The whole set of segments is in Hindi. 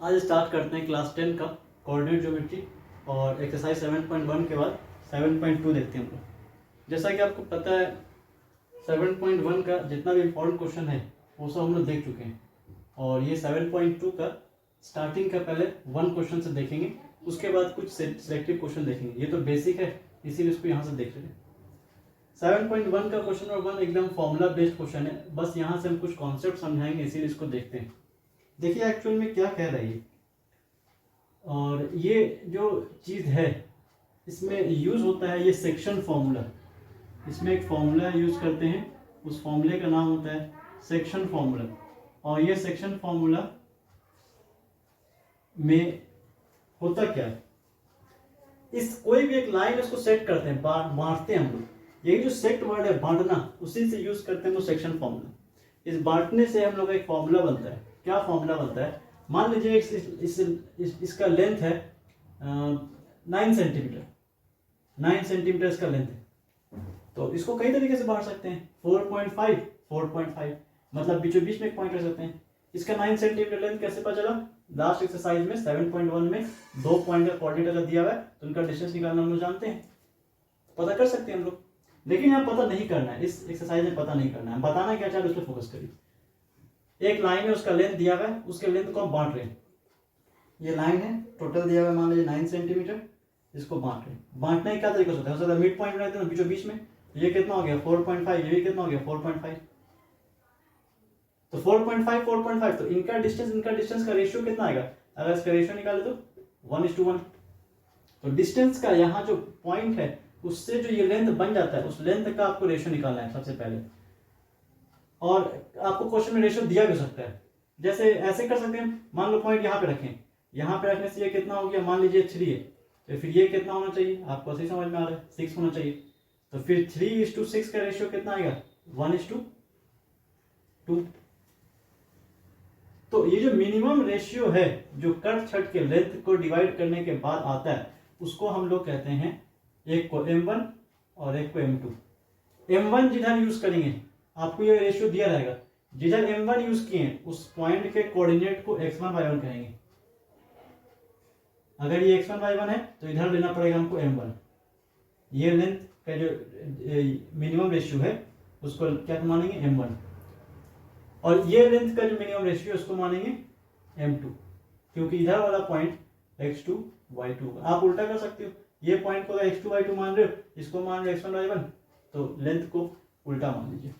आज स्टार्ट करते हैं क्लास 10 का कोऑर्डिनेट ज्योमेट्री और एक्सरसाइज 7.1 के बाद 7.2 देखते हैं हम लोग। जैसा कि आपको पता है 7.1 का जितना भी इम्पोर्टेंट क्वेश्चन है वो सब हम लोग देख चुके हैं और ये 7.2 का स्टार्टिंग का पहले 1 क्वेश्चन से देखेंगे, उसके बाद कुछ सिलेक्टिव क्वेश्चन देखेंगे। ये तो बेसिक है इसीलिए इसको यहाँ से देख रहे हैं। 7.1 का क्वेश्चन नंबर 1 एकदम फॉर्मूला बेस्ड क्वेश्चन है, बस यहाँ से हम कुछ कॉन्सेप्ट समझाएंगे इसीलिए इसको देखते हैं। देखिए एक्चुअल में क्या कह रही है और ये जो चीज़ है इसमें यूज होता है ये सेक्शन फॉर्मूला। इसमें एक फॉर्मूला यूज करते हैं, उस फॉर्मूले का नाम होता है सेक्शन फॉर्मूला। और ये सेक्शन फॉर्मूला में होता क्या है, इस कोई भी एक लाइन इसको सेट करते हैं, बांटते हैं हम लोग। ये जो सेट वर्ड है बांटना, उसी से यूज करते हैं वो सेक्शन फॉर्मूला। इस बांटने से हम लोग एक फॉर्मूला बनता है। क्या फॉर्मूला बनता है, मान लीजिए इसका लेंथ है 9 सेंटीमीटर, 9 सेंटीमीटर इसका लेंथ है, तो इसको कई तरीके से बांट सकते हैं। 4.5 4.5 मतलब बीचों बीच में एक पॉइंट रख सकते हैं। इसका 9 सेंटीमीटर लेंथ कैसे पता चला, लास्ट एक्सरसाइज में 7.1 में 2 पॉइंट का कोऑर्डिनेट अगर दिया हुआ है तो उनका डिस्टेंस निकालना हम लोग जानते हैं, पता कर सकते हैं हम लोग। लेकिन यहाँ पता नहीं करना है, इस एक्सरसाइज में पता नहीं करना है, बताना क्या चाहे उस पर फोकस करिए। एक लाइन है, उसका लेंथ दिया हुआ है, उसके लेंथ को हम बांट रहे हैं। ये लाइन है, टोटल दिया हुआ है मान लीजिए 9 सेंटीमीटर, इसको बांट रहे हैं। बांटने का क्या तरीका होता है, हो सकता है मिड पॉइंट बनाते हैं बीचों बीच में, ये कितना हो गया 4.5, ये भी कितना हो गया 4.5, तो 4.5 4.5, तो इनका डिस्टेंस का रेशियो कितना आएगा, अगर इसका रेशियो निकाले तो 1:1। तो डिस्टेंस का यहाँ जो पॉइंट है उससे जो ये लेंथ बन जाता है, उस लेंथ का आपको रेशियो निकालना है सबसे पहले। और आपको क्वेश्चन में रेशियो दिया भी हो सकता है, जैसे ऐसे कर सकते हैं, मान लो पॉइंट यहाँ पे रखें, यहाँ पे रखने से ये कितना हो गया, मान लीजिए 3 है, तो फिर ये कितना होना चाहिए, आपको सही समझ में आ रहा है 6 होना चाहिए। तो फिर 3:6 का रेशियो कितना आएगा 1:2। तो ये जो मिनिमम रेशियो है जो कट छट के लेंथ को डिवाइड करने के बाद आता है, उसको हम लोग कहते हैं, एक को m1 और एक को m2। m1 जिधर यूज करेंगे आपको ये रेशियो दिया रहेगा, जिधर m1 यूज किए उस पॉइंट के कोऑर्डिनेट को x1 y1 कहेंगे। अगर ये x1 y1 है तो इधर लेना पड़ेगा हमको m1। ये लेंथ का जो मिनिमम रेशियो है उसको क्या मानेंगे m1, और ये लेंथ का जो मिनिमम रेशियो है उसको मानेंगे m2, क्योंकि इधर वाला पॉइंट x2 y2। आप उल्टा कर सकते हो, ये पॉइंट को x2 y2 मान रहे हो, इसको मान रहे हो x1 y1, तो लेंथ को उल्टा मान लीजिए,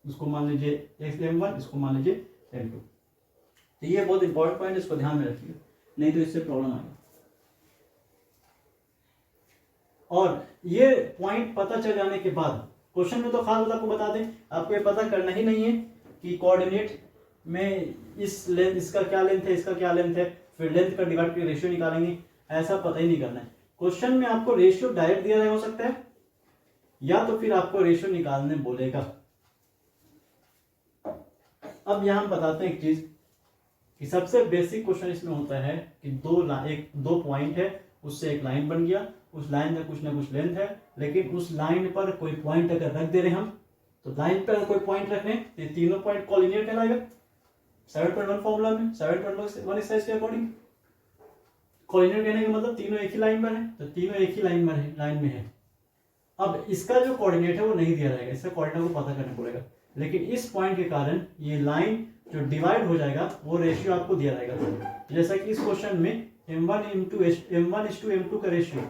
उसको मान लीजिए m1, इसको मान लीजिए m2। तो ये बहुत इंपॉर्टेंट पॉइंट, इसको ध्यान में रखिए, नहीं तो इससे प्रॉब्लम आएगा। और ये पॉइंट पता चल जाने के बाद क्वेश्चन में तो खास बात आपको बता दें, आपको ये पता करना ही नहीं है कि कोऑर्डिनेट में इस लेंथ, इसका क्या लेंथ है, इसका क्या लेंथ है, फिर लेंथ का डिवाइड करके रेशियो निकालेंगे, ऐसा पता ही नहीं करना है। क्वेश्चन में आपको रेशियो डायरेक्ट दिया रहा हो सकता है, या तो फिर आपको रेशियो निकालने बोलेगा। अब यहां हम बताते हैं एक चीज कि सबसे बेसिक क्वेश्चन इसमें होता है कि दो पॉइंट है, उससे एक लाइन बन गया, उस लाइन का कुछ ना कुछ लेंथ है, लेकिन उस लाइन पर कोई पॉइंट अगर रख दे रहे हम, तो लाइन पर कोई पॉइंट रख रहे हैं, ये तीनों पॉइंट कोऑर्डिनेट कहलाएगा 7.1 फॉर्मूला में। 7.1 एक्सरसाइज के अकॉर्डिंग कोऑर्डिनेट कहने का मतलब तीनों एक ही लाइन पर है, तो तीनों एक ही लाइन में है। अब इसका जो कोऑर्डिनेट है वो नहीं दिया रहेगा, इसका कोऑर्डिनेट को पता करना पड़ेगा, लेकिन इस पॉइंट के कारण ये लाइन जो डिवाइड हो जाएगा वो रेशियो आपको दिया रहेगा। जैसा कि इस क्वेश्चन में m1:m2 का रेशियो,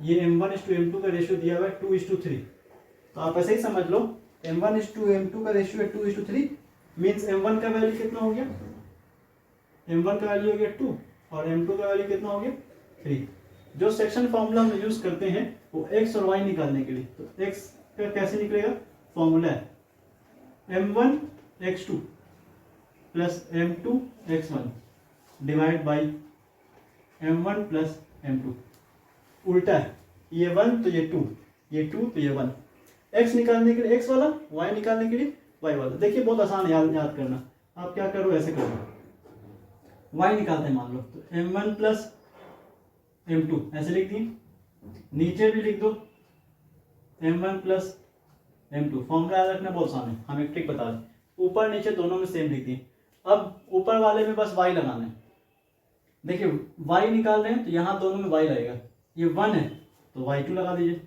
ये m1:m2 का रेशियो दिया हुआ है 2:3, तो आप ऐसे ही समझ लो m1:m2 का रेशियो है 2:3, मीन्स m1 का वैल्यू कितना हो गया, m1 का वैल्यू हो गया 2 और m2 का वैल्यू कितना हो गया 3। जो सेक्शन फॉर्मूला हम यूज करते हैं वो x और y निकालने के लिए, तो x का कैसे निकलेगा, फॉर्मूला है m1x2 plus m2x1 divide by m1 plus m2। उल्टा है, ये 1 तो ये 2, ये 2 तो ये 1। x निकालने के लिए x वाला, y निकालने के लिए y वाला। देखिए बहुत आसान है याद करना, आप क्या करो ऐसे करो, y निकालते हैं मान लो, तो m1 प्लस m2 ऐसे लिख दिए, नीचे भी लिख दो m1 प्लस m2। फॉर्मूला याद रखना बहुत आसान है, हम एक ट्रिक बता दें, ऊपर नीचे दोनों में सेम लिख दिए। अब ऊपर वाले में बस y लगाना है, देखिए y निकाल रहे हैं तो यहाँ दोनों में y लगेगा, ये 1 है तो y2 लगा दीजिए,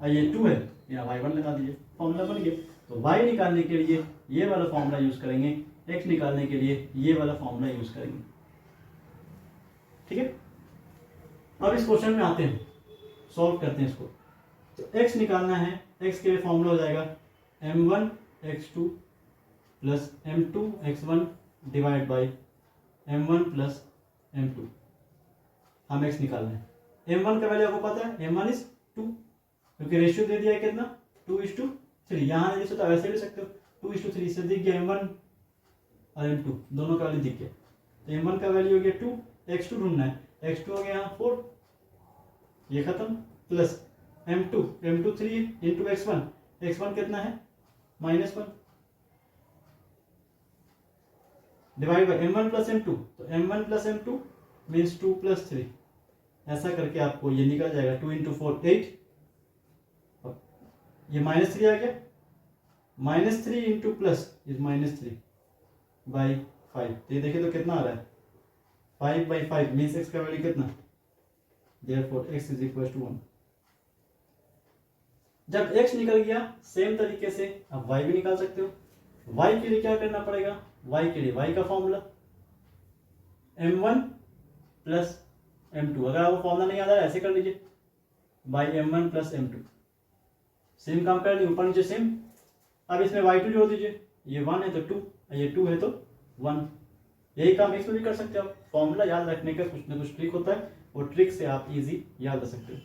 और ये 2 है यहाँ y1 लगा दीजिए, फॉर्मूला बन गया। तो y निकालने के लिए ये वाला फॉर्मूला यूज करेंगे, x निकालने के लिए ये वाला फॉर्मूला यूज करेंगे। ठीक है, अब इस क्वेश्चन में आते हैं, सॉल्व करते हैं इसको। तो x निकालना है, x के लिए फॉर्मूला हो जाएगा m1 x2 plus m2 x1 divide by m1 plus m2। हम x निकालना है, m1 का वैल्यू आपको पता है, m1 इज 2, क्योंकि रेशियो दे दिया है कितना 2:3। यहाँ नहीं लिख सकते, वैसे लिख सकते हो 2:3 से दिख गया m1 और m2 दोनों का वैल्यू दिख गया। तो m1 का वैल्यू हो गया 2, x2 ढूंढना है, x2 हो गया यहाँ 4, ये खत्म, प्लस m2 3 इंटू x1 कितना है -1 divide by m1 plus m2। तो m1 plus m2 means 2 plus 3, ऐसा करके आपको ये निकल जाएगा 2 इंटू 4 8, ये -3 आ गया, -3 इंटू प्लस इज -3 बाई 5। तो ये देखिए तो कितना आ रहा है 5/5 मीन्स x का वैल्यू कितना, therefore x is equal to 1। जब x निकल गया सेम तरीके से अब y भी निकाल सकते हो। y के लिए क्या करना पड़ेगा, y के लिए y का फॉर्मूला m1 प्लस m2, अगर आपको फॉर्मूला नहीं आता है ऐसे कर लीजिए, by m1 plus m2, same काम कर लीजिए, ऊपर नीचे सेम। अब इसमें y2 जोड़ दीजिए, ये 1 है तो 2, ये 2 है तो 1। यही काम x में भी कर सकते हो आप, फॉर्मूला याद रखने का कुछ ना कुछ ट्रिक होता है, वो ट्रिक से आप इजी याद रख सकते हो।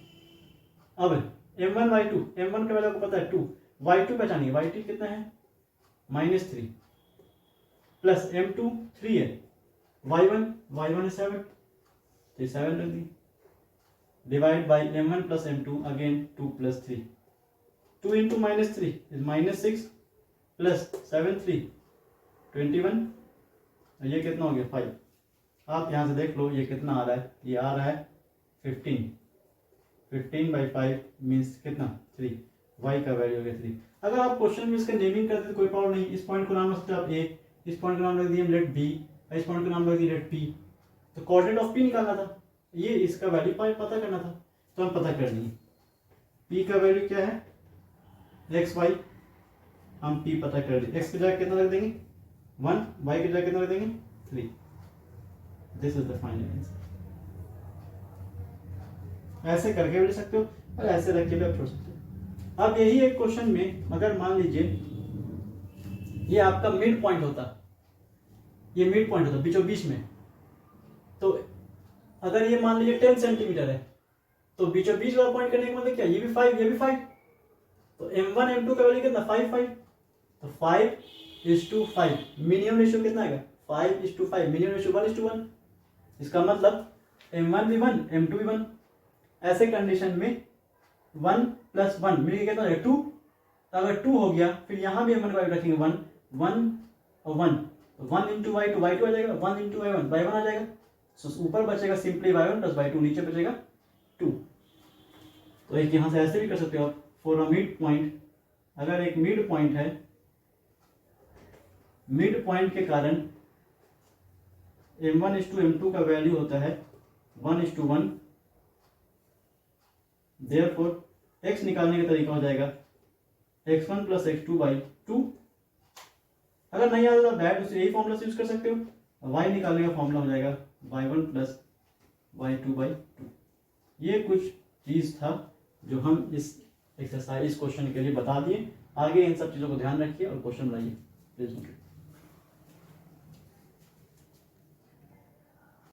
अब m1 y2, m1 का वैल्यू आपको पता है 2, y2 पहचानिए, y2 कितना है -3, प्लस m2 3 है, y1 है 7, तो 7 रख दी, divide by m1 plus m2 again 2 plus 3, 2 into -3 is -6 plus 7 3 21, ये कितना हो गया 5। आप यहाँ से देख लो ये कितना आ रहा है, ये आ रहा है 15/5 मीन्स कितना 3, y का वैल्यू हो गया 3। अगर आप क्वेश्चन में इसका नेमिंग करते तो कोई प्रॉब्लम नहीं, इस पॉइंट को नाम रख सकते हो आप a, इस पॉइंट का नाम रख दिया लेट b, इस पॉइंट का नाम रख दिया लेट p। तो कोऑर्डिनेट ऑफ p निकालना था, ये इसका वैल्यू पता करना था, तो हम पता कर लिए। p का वैल्यू क्या है x y, हम p पता कर लिए, x की जगह कितना रख देंगे 1, y की जगह कितना रख देंगे 3। This is the final answer. ऐसे करके भी ले सकते हो और ऐसे रख के भी आप छोड़ सकते हो। अब यही एक क्वेश्चन में अगर मान लीजिए ये आपका मिड पॉइंट होता, ये मिड पॉइंट होता बीचों बीच में, तो अगर ये मान लीजिए 10 सेंटीमीटर है तो बीचों बीच वाला पॉइंट करने का मतलब क्या, ये भी 5 ये भी 5, तो m1 m2 का वैल्यू कितना 5 5, तो 5:5, मिनिमम रेशियो कितना आएगा 5:5, मिनिमम रेशियो 1:1। इसका मतलब m1 भी 1 m2 भी 1। ऐसे कंडीशन में 1 + 1 मिलकर कितना है 2, अगर 2 हो गया फिर यहाँ भी m1 का वैल्यू रखेंगे 1 1 और 1, तो 1 इंटू y2 y2 आ जाएगा, 1 इंटू y1 y1 आ जाएगा, सो ऊपर बचेगा सिंपली y1 + y2, नीचे बचेगा 2। तो एक यहाँ से ऐसे भी कर सकते हो आप, फॉर अ मिड पॉइंट, अगर एक मिड पॉइंट है, मिड पॉइंट के कारण m1:m2 का वैल्यू होता है 1:1, देयरफॉर x निकालने का तरीका हो जाएगा x1 + x2/2। अगर नहीं आता तो डायरेक्ट यही फॉर्मूला यूज कर सकते हो, y निकालने का फॉर्मूला हो जाएगा y1 + y2/2। ये कुछ चीज था जो हम इस एक्सरसाइज क्वेश्चन के लिए बता दिए। आगे इन सब चीजों को ध्यान रखिए और क्वेश्चन बनाइए प्लीज।